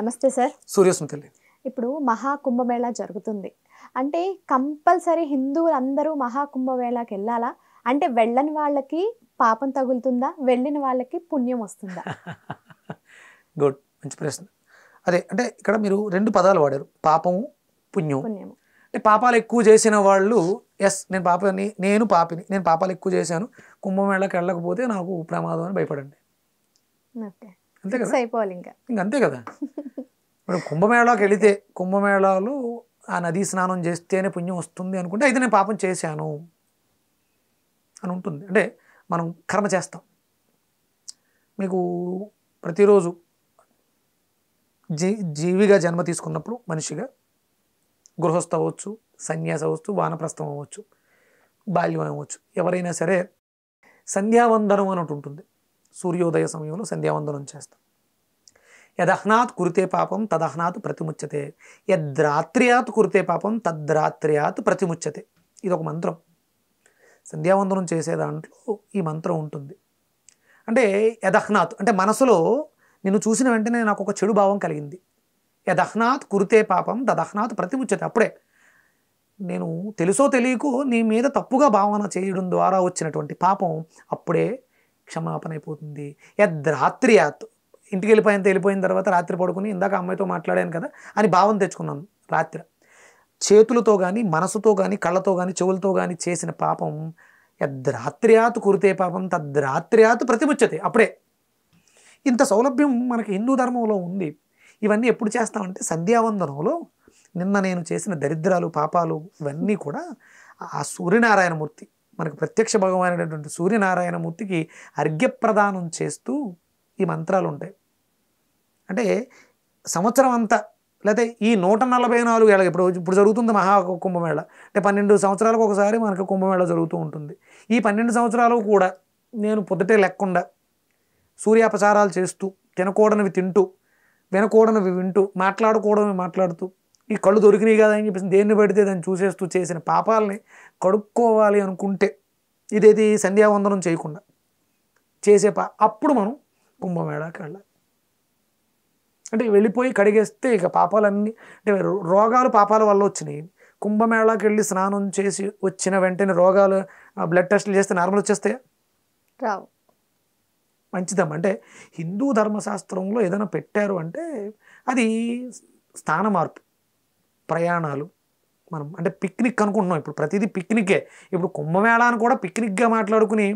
నమస్తే సార్. సూర్యస్మృతి. ఇప్పుడు మహాకుంభమేళా జరుగుతుంది అంటే కంపల్సరీ హిందువులందరూ మహాకుంభమేళాకి వెళ్ళాలా? అంటే వెళ్ళని వాళ్ళకి పాపం తగులుతుందా, వెళ్ళిన వాళ్ళకి పుణ్యం వస్తుందా? గుడ్, మంచి ప్రశ్న. అదే అంటే ఇక్కడ మీరు రెండు పదాలు వాడారు, పాపము పుణ్యం. అంటే పాపాలు ఎక్కువ చేసిన వాళ్ళు ఎస్ నేను పాపిని, నేను పాపాలు ఎక్కువ చేశాను, కుంభమేళాకి వెళ్ళకపోతే నాకు ప్రమాదం అని భయపడండి. అంతే కదా, అయిపోవాలి ఇంకా అంతే కదా. ఇప్పుడు కుంభమేళాకి వెళితే కుంభమేళాలో ఆ నదీ స్నానం చేస్తేనే పుణ్యం వస్తుంది అనుకుంటే అయితే నేను పాపం చేశాను అని ఉంటుంది. అంటే మనం కర్మ చేస్తాం. మీకు ప్రతిరోజు జీవిగా జన్మ తీసుకున్నప్పుడు మనిషిగా గృహస్థ అవ్వచ్చు, సన్యాసి అవ్వచ్చు, వానప్రస్థం అవ్వచ్చు, బాల్యం అవ్వచ్చు, ఎవరైనా సరే సంధ్యావందనం అని ఉంటుంది. సూర్యోదయ సమయంలో సంధ్యావందనం చేస్తాం. యదహ్నాత్ కురితే పాపం తదహ్నాత్ ప్రతిముచ్యతే, యద్రాత్ర్యాత్ కురితే పాపం తద్రాత్ర్యాత్ ప్రతిముచ్యతే. ఇది ఒక మంత్రం. సంధ్యావందనం చేసే దాంట్లో ఈ మంత్రం ఉంటుంది. అంటే యదహ్నాత్ అంటే మనసులో నిన్ను చూసిన వెంటనే నాకు ఒక చెడు భావం కలిగింది. యదహ్నాత్ కురితే పాపం తదహ్నాత్ ప్రతిముచ్యతే. అప్పుడే నేను తెలుసో తెలియకో నీ మీద తప్పుగా భావన చేయడం ద్వారా వచ్చినటువంటి పాపం అప్పుడే క్షమాపణ అయిపోతుంది. యద్రాత్ర్యాత్ ఇంటికి వెళ్ళిపోయిన తర్వాత రాత్రి పడుకుని ఇందాక అమ్మాయితో మాట్లాడాను కదా అని భావం తెచ్చుకున్నాను. రాత్రి చేతులతో కానీ, మనసుతో కానీ, కళ్ళతో కానీ, చెవులతో కానీ చేసిన పాపం యద్రాత్ర్యాత్ కురితే పాపం తద్రాత్ర్యాత్ ప్రతిముచ్యతే. అప్పుడే ఇంత సౌలభ్యం మనకి హిందూ ధర్మంలో ఉంది. ఇవన్నీ ఎప్పుడు చేస్తామంటే సంధ్యావందనంలో. నిన్న నేను చేసిన దరిద్రాలు, పాపాలు ఇవన్నీ కూడా ఆ సూర్యనారాయణమూర్తి, మనకు ప్రత్యక్ష భగవానైనటువంటి సూర్యనారాయణమూర్తికి అర్ఘ్యప్రదానం చేస్తూ ఈ మంత్రాలు ఉంటాయి. అంటే సంవత్సరం అంతా, లేకపోతే ఈ 144 ఏళ్ళ ఇప్పుడు జరుగుతుంది మహాకుంభమేళ. అంటే 12 సంవత్సరాలకు ఒకసారి మనకు కుంభమేళ జరుగుతూ ఉంటుంది. ఈ 12 సంవత్సరాలు కూడా నేను పొద్దుటే లేకుండా సూర్యాపచారాలు చేస్తూ, తినకూడనివి తింటూ, వినకూడనివి వింటూ, మాట్లాడకూడనివి మాట్లాడుతూ, ఈ కళ్ళు దొరికినాయి కదా అని చెప్పేసి దేన్ని పెడితే దాన్ని చూసేస్తూ చేసిన పాపాలని కడుక్కోవాలి అనుకుంటే ఇదేది సంధ్యావందనం చేయకుండా చేసే అప్పుడు మనం కుంభమేళాకి వెళ్ళాలి. అంటే వెళ్ళిపోయి కడిగేస్తే ఇక పాపాలన్నీ, అంటే రోగాలు పాపాల వల్ల వచ్చినాయి. కుంభమేళాకి వెళ్ళి స్నానం చేసి వచ్చిన వెంటనే రోగాలు బ్లడ్ టెస్టులు చేస్తే నార్మల్ వచ్చేస్తాయా? రావు. మంచిదమ్మా. అంటే హిందూ ధర్మశాస్త్రంలో ఏదైనా పెట్టారు అంటే అది స్థాన మార్పు, ప్రయాణాలు. మనం అంటే పిక్నిక్ అనుకుంటున్నాం, ఇప్పుడు ప్రతిదీ పిక్నికే. ఇప్పుడు కుంభమేళాన్ని కూడా పిక్నిక్గా మాట్లాడుకుని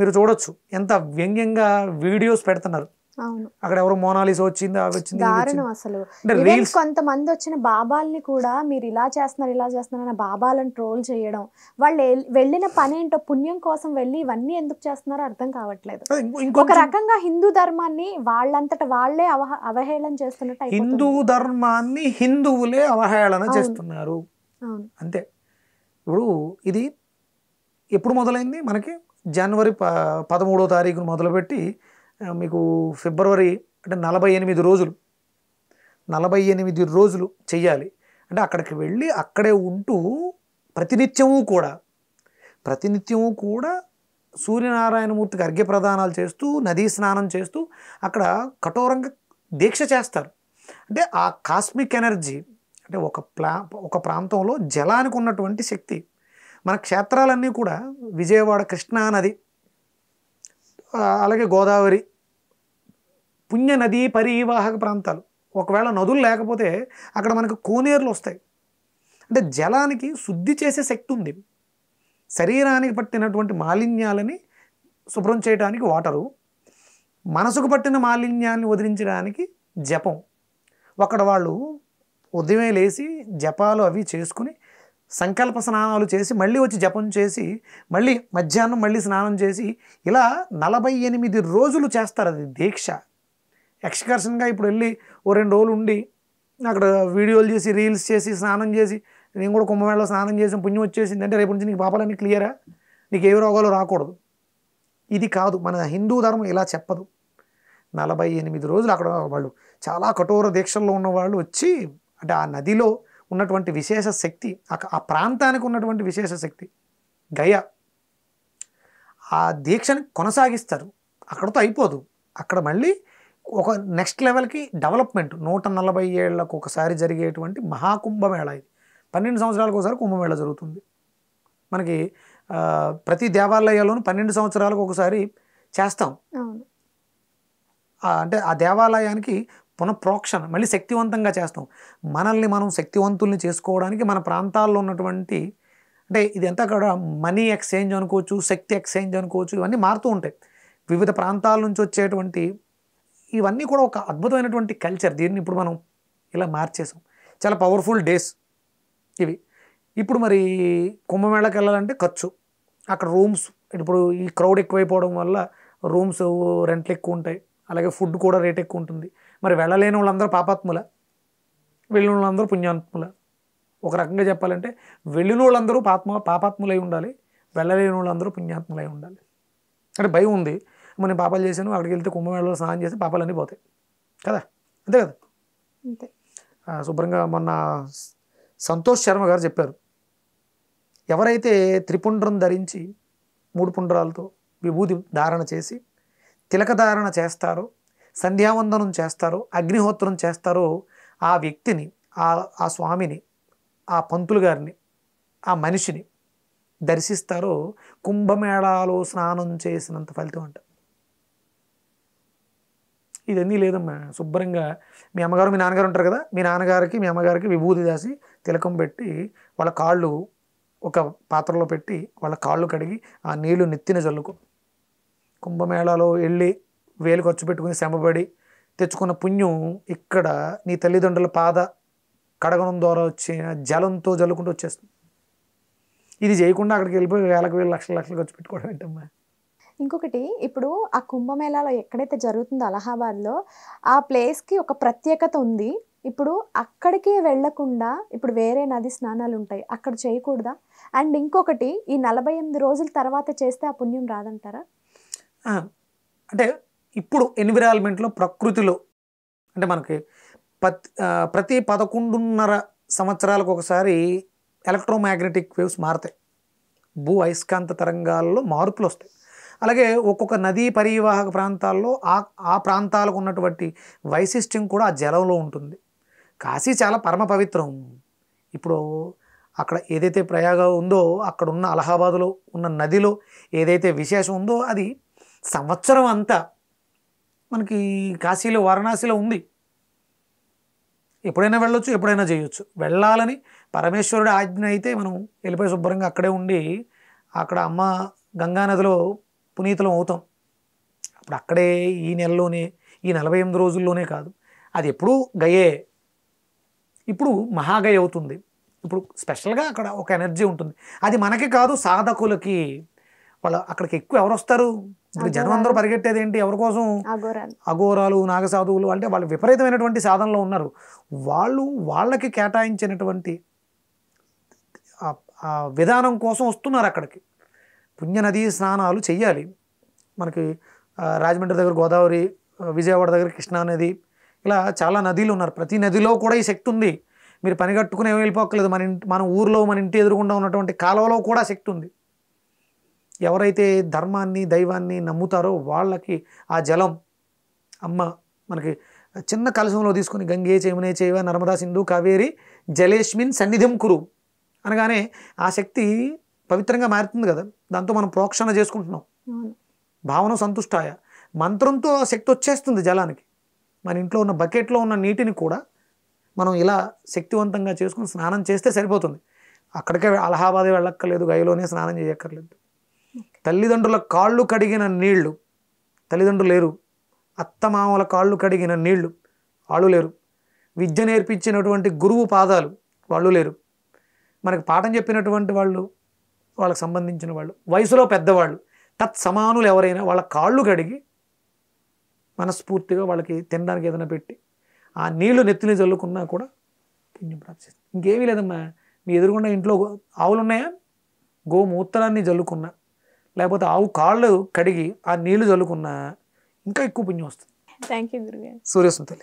మీరు చూడొచ్చు ఎంత వ్యంగ్యంగా వీడియోస్ పెడుతున్నారు. అక్కడ ఎవరో మోనాలిసా వచ్చింది, అవి వచ్చింది. అసలు కొంతమంది వచ్చిన బాబాల్ని కూడా మీరు ఇలా చేస్తున్నారు బాబాలను ట్రోల్ చేయడం, వాళ్ళు వెళ్ళిన పని ఏంటో పుణ్యం కోసం వెళ్ళి ఇవన్నీ ఎందుకు చేస్తున్నారో అర్థం కావట్లేదు. ఒక రకంగా హిందూ ధర్మాన్ని వాళ్ళంతటా వాళ్ళే అవహేళన చేస్తున్నట్టు. హిందూ ధర్మాన్ని హిందువులే అవహేళన చేస్తున్నారు అంతే. ఇప్పుడు ఇది ఎప్పుడు మొదలైంది? మనకి జనవరి 13వ తారీఖున మొదలుపెట్టి మీకు ఫిబ్రవరి అంటే 48 రోజులు చెయ్యాలి. అంటే అక్కడికి వెళ్ళి అక్కడే ఉంటూ ప్రతినిత్యము కూడా సూర్యనారాయణమూర్తికి అర్ఘ్యప్రదానాలు చేస్తూ, నదీ స్నానం చేస్తూ అక్కడ కఠోరంగా దీక్ష చేస్తారు. అంటే ఆ కాస్మిక్ ఎనర్జీ, అంటే ఒక ప్రాంతంలో జలానికి ఉన్నటువంటి శక్తి. మన క్షేత్రాలన్నీ కూడా విజయవాడ కృష్ణా నది, అలాగే గోదావరి, పుణ్య నదీ పరివాహక ప్రాంతాలు. ఒకవేళ నదులు లేకపోతే అక్కడ మనకు కోనేరులు వస్తాయి. అంటే జలానికి శుద్ధి చేసే శక్తి ఉంది. శరీరానికి పట్టినటువంటి మాలిన్యాలని శుభ్రం చేయడానికి వాటరు, మనసుకు పట్టిన మాలిన్యాన్ని వదిలించడానికి జపం. అక్కడ వాళ్ళు ఉదయమే లేచి జపాలు అవి చేసుకుని సంకల్ప స్నానాలు చేసి మళ్ళీ వచ్చి జపం చేసి మళ్ళీ మధ్యాహ్నం మళ్ళీ స్నానం చేసి ఇలా 48 రోజులు చేస్తారు. అది దీక్ష. ఎక్స్కర్షన్గా ఇప్పుడు వెళ్ళి ఓ 2 రోజులు ఉండి అక్కడ వీడియోలు చేసి, రీల్స్ చేసి, స్నానం చేసి, నేను కూడా కుంభమేళలో స్నానం చేసి పుణ్యం వచ్చేసింది అంటే రేపు నుంచి నీకు పాపాలన్నీ క్లియరా, నీకు ఏ రోగాలు రాకూడదు. ఇది కాదు, మన హిందూ ధర్మం ఇలా చెప్పదు. 48 రోజులు అక్కడ వాళ్ళు చాలా కఠోర దీక్షల్లో ఉన్న వాళ్ళు వచ్చి, అంటే ఆ నదిలో ఉన్నటువంటి విశేష శక్తి, ఆ ప్రాంతానికి ఉన్నటువంటి విశేష శక్తి గయ, ఆ దీక్షని కొనసాగిస్తారు. అక్కడతో అయిపోదు. అక్కడ మళ్ళీ ఒక నెక్స్ట్ లెవెల్కి డెవలప్మెంట్. 140 ఏళ్లకు ఒకసారి జరిగేటువంటి మహాకుంభమేళ ఇది. 12 సంవత్సరాలకు ఒకసారి కుంభమేళ జరుగుతుంది మనకి. ప్రతి దేవాలయాల్లోనూ 12 సంవత్సరాలకు ఒకసారి చేస్తాం. అంటే ఆ దేవాలయానికి పునఃప్రోక్షణ మళ్ళీ శక్తివంతంగా చేస్తాం. మనల్ని మనం శక్తివంతుల్ని చేసుకోవడానికి మన ప్రాంతాల్లో ఉన్నటువంటి, అంటే ఇది ఎంత కూడా మనీ ఎక్స్చేంజ్ అనుకోవచ్చు, శక్తి ఎక్స్చేంజ్ అనుకోవచ్చు, ఇవన్నీ మారుతూ ఉంటాయి. వివిధ ప్రాంతాల నుంచి వచ్చేటువంటి ఇవన్నీ కూడా ఒక అద్భుతమైనటువంటి కల్చర్. దీన్ని ఇప్పుడు మనం ఇలా మార్చేసాం. చాలా పవర్ఫుల్ డేస్ ఇవి. ఇప్పుడు మరి కుంభమేళకి వెళ్ళాలంటే ఖర్చు, అక్కడ రూమ్స్, ఇప్పుడు ఈ క్రౌడ్ ఎక్కువైపోవడం వల్ల రూమ్స్ రెంట్లు ఎక్కువ ఉంటాయి, అలాగే ఫుడ్ కూడా రేట్ ఎక్కువ ఉంటుంది. మరి వెళ్ళలేని వాళ్ళందరూ పాపాత్ముల, వెళ్ళిన వాళ్ళందరూ పుణ్యాత్ముల? ఒక రకంగా చెప్పాలంటే వెళ్ళిన వాళ్ళందరూ పాపాత్ములై ఉండాలి, వెళ్ళలేని వాళ్ళందరూ పుణ్యాత్ములై ఉండాలి. అంటే భయం ఉంది, మనం పాపాలు చేశాను, అక్కడికి వెళ్తే కుంభమేళలో స్నానం చేసి పాపాలన్నీ పోతాయి కదా, అంతే కదా. శుభ్రంగా మొన్న సంతోష్ శర్మ గారు చెప్పారు, ఎవరైతే త్రిపుండ్రం ధరించి 3 పుండ్రాలతో విభూతి ధారణ చేసి తిలక ధారణ చేస్తారో, సంధ్యావందనం చేస్తారో, అగ్నిహోత్రం చేస్తారో, ఆ వ్యక్తిని, ఆ స్వామిని, ఆ పంతులు గారిని, ఆ మనిషిని దర్శిస్తారో కుంభమేళాలో స్నానం చేసినంత ఫలితం అంట. ఇదన్నీ లేదమ్మా. శుభ్రంగా మీ అమ్మగారు మీ నాన్నగారు ఉంటారు కదా, మీ నాన్నగారికి మీ అమ్మగారికి విభూతి దాసి తిలకం పెట్టి వాళ్ళ కాళ్ళు ఒక పాత్రలో పెట్టి వాళ్ళ కాళ్ళు కడిగి ఆ నీళ్లు నెత్తిన జల్లుకో. కుంభమేళాలో వెళ్ళి వేలు ఖర్చు పెట్టుకుని శ్రమపడి తెచ్చుకున్న పుణ్యం ఇక్కడ నీ తల్లిదండ్రుల పాద కడగడం ద్వారా వచ్చిన జలంతో జల్లుకుంటూ వచ్చేస్తుంది. ఇది చేయకుండా అక్కడికి వెళ్ళిపోయి వేలకు వేలు లక్షలు ఖర్చు పెట్టుకోవడం ఏంటమ్మా. ఇంకొకటి, ఇప్పుడు ఆ కుంభమేళాలో ఎక్కడైతే జరుగుతుందో అలహాబాద్లో, ఆ ప్లేస్కి ఒక ప్రత్యేకత ఉంది. ఇప్పుడు అక్కడికే వెళ్లకుండా ఇప్పుడు వేరే నది స్నానాలు ఉంటాయి, అక్కడ చేయకూడదా? అండ్ ఇంకొకటి, ఈ 48 రోజుల తర్వాత చేస్తే ఆ పుణ్యం రాదంటారా? అంటే ఇప్పుడు ఎన్విరాన్మెంట్లో, ప్రకృతిలో, అంటే మనకి ప్రతి 11.5 సంవత్సరాలకు ఒకసారి ఎలక్ట్రోమాగ్నెటిక్ వేవ్స్ మారుతాయి, భూ అయస్కాంత తరంగాల్లో మార్పులు వస్తాయి. అలాగే ఒక్కొక్క నదీ పరివాహక ప్రాంతాల్లో ఆ ప్రాంతాలకు ఉన్నటువంటి వైశిష్ట్యం కూడా ఆ జలంలో ఉంటుంది. కాశీ చాలా పరమ పవిత్రం. ఇప్పుడు అక్కడ ఏదైతే ప్రయాగ ఉందో, అక్కడ ఉన్న అలహాబాదులో ఉన్న నదిలో ఏదైతే విశేషం ఉందో అది సంవత్సరం అంతా మనకి కాశీలో, వారణాసిలో ఉంది. ఎప్పుడైనా వెళ్ళొచ్చు, ఎప్పుడైనా చేయొచ్చు. వెళ్ళాలని పరమేశ్వరుడి ఆజ్ఞ అయితే మనం వెళ్ళిపోయి శుభ్రంగా అక్కడే ఉండి అక్కడ అమ్మ గంగానదిలో పునీతులం అవుతాం. అప్పుడు అక్కడే ఈ నెలలోనే, ఈ 48 రోజుల్లోనే కాదు, అది ఎప్పుడూ గయే. ఇప్పుడు మహాగయ అవుతుంది. ఇప్పుడు స్పెషల్గా అక్కడ ఒక ఎనర్జీ ఉంటుంది. అది మనకి కాదు, సాధకులకి. వాళ్ళు అక్కడికి ఎక్కువ ఎవరు వస్తారు? ఇప్పుడు జనం అందరూ పరిగెట్టేది ఏంటి? ఎవరి కోసం? అఘోరాలు, నాగసాధువులు. అంటే వాళ్ళు విపరీతమైనటువంటి సాధనలో ఉన్నారు. వాళ్ళకి కేటాయించినటువంటి విధానం కోసం వస్తున్నారు అక్కడికి. పుణ్యనదీ స్నానాలు చెయ్యాలి. మనకి రాజమండ్రి దగ్గర గోదావరి, విజయవాడ దగ్గర కృష్ణానది, ఇలా చాలా నదులు ఉన్నారు. ప్రతి నదిలో కూడా ఈ శక్తి ఉంది. మీరు పని కట్టుకుని ఏమి వెళ్ళిపోక్కలేదు. మన ఊరిలో, మన ఇంటి ఎదురుగుండా ఉన్నటువంటి కాలువలో కూడా శక్తి ఉంది. ఎవరైతే ధర్మాన్ని, దైవాన్ని నమ్ముతారో వాళ్ళకి ఆ జలం అమ్మ మనకి చిన్న కలశంలో తీసుకుని గంగే చయమునే చైవ నర్మదా సింధు కావేరి జలేష్మిన్ సన్నిధిం కురు అనగానే ఆ శక్తి పవిత్రంగా మారుతుంది కదా. దాంతో మనం ప్రోక్షణ చేసుకుంటున్నాం. భావన సంతుష్టాయ మంత్రంతో శక్తి వచ్చేస్తుంది జలానికి. మన ఇంట్లో ఉన్న బకెట్లో ఉన్న నీటిని కూడా మనం ఇలా శక్తివంతంగా చేసుకుని స్నానం చేస్తే సరిపోతుంది. అక్కడికే అలహాబాదే వెళ్ళక్కర్లేదు, గయలోనే స్నానం చేయక్కర్లేదు. తల్లిదండ్రుల కాళ్ళు కడిగిన నీళ్లు, తల్లిదండ్రులు లేరు. అత్తమామల కాళ్ళు కడిగిన నీళ్లు, వాళ్ళు లేరు. విద్య నేర్పించినటువంటి గురువు పాదాలు, వాళ్ళు లేరు. మనకు పాఠం చెప్పినటువంటి వాళ్ళు, వాళ్ళకి సంబంధించిన వాళ్ళు, వయసులో పెద్దవాళ్ళు, తత్సమానులు ఎవరైనా వాళ్ళ కాళ్ళు కడిగి మనస్ఫూర్తిగా వాళ్ళకి తినడానికి ఏదైనా పెట్టి ఆ నీళ్లు నెత్తిని చల్లుకున్నా కూడా పుణ్యం ప్రాప్తిస్తుంది. ఇంకేమీ లేదమ్మా. మీ ఎదురుగుండా ఇంట్లో ఆవులు ఉన్నాయా? గోమూత్రాన్ని జల్లుకున్నా, లేకపోతే ఆవు కాళ్ళు కడిగి ఆ నీళ్లు చల్లుకున్నా ఇంకా ఎక్కువ పుణ్యం వస్తుంది. థ్యాంక్ యూ గురుగారు. సూర్యస్మృతి.